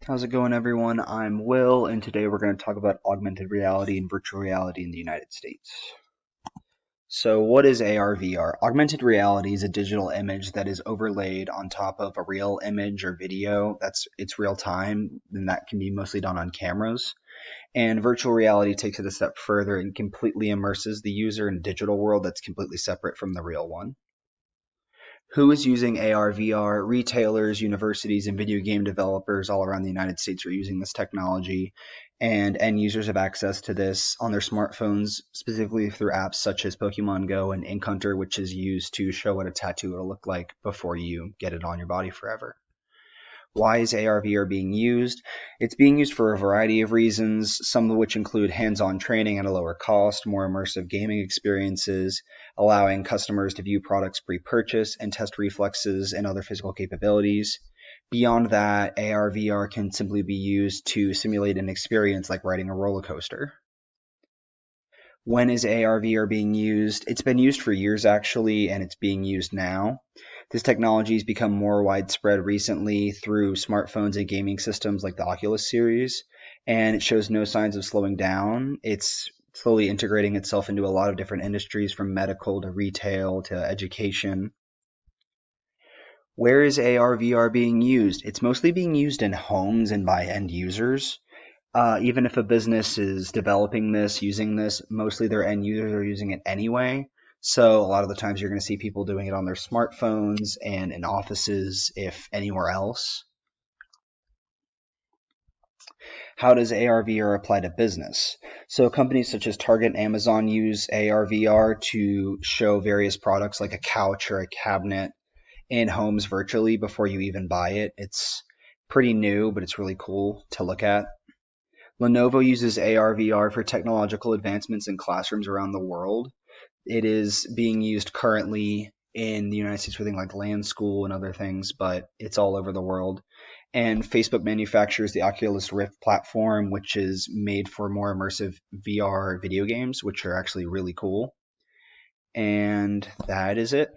How's it going, everyone? I'm Will, and today we're going to talk about augmented reality and virtual reality in the United States. So, what is ARVR? Augmented reality is a digital image that is overlaid on top of a real image or video. It's real time, and that can be mostly done on cameras. And virtual reality takes it a step further and completely immerses the user in a digital world that's completely separate from the real one. Who is using AR/VR? Retailers, universities, and video game developers all around the United States are using this technology, and end users have access to this on their smartphones, specifically through apps such as Pokemon Go and Ink Hunter, which is used to show what a tattoo will look like before you get it on your body forever. Why is AR/VR being used? It's being used for a variety of reasons, some of which include hands-on training at a lower cost, more immersive gaming experiences, allowing customers to view products pre-purchase and test reflexes and other physical capabilities. Beyond that, AR/VR can simply be used to simulate an experience like riding a roller coaster. When is AR/VR being used? It's been used for years actually, and it's being used now. This technology has become more widespread recently through smartphones and gaming systems like the Oculus series, and it shows no signs of slowing down. It's slowly integrating itself into a lot of different industries from medical to retail to education. Where is AR/VR being used? It's mostly being used in homes and by end users. Even if a business is developing this, using this, mostly their end users are using it anyway. So a lot of the times you're going to see people doing it on their smartphones and in offices, if anywhere else. How does AR/VR apply to business? So companies such as Target and Amazon use AR/VR to show various products like a couch or a cabinet in homes virtually before you even buy it. It's pretty new, but it's really cool to look at. Lenovo uses AR/VR for technological advancements in classrooms around the world. It is being used currently in the United States for things like Land School and other things, but it's all over the world. And Facebook manufactures the Oculus Rift platform, which is made for more immersive VR video games, which are actually really cool. And that is it.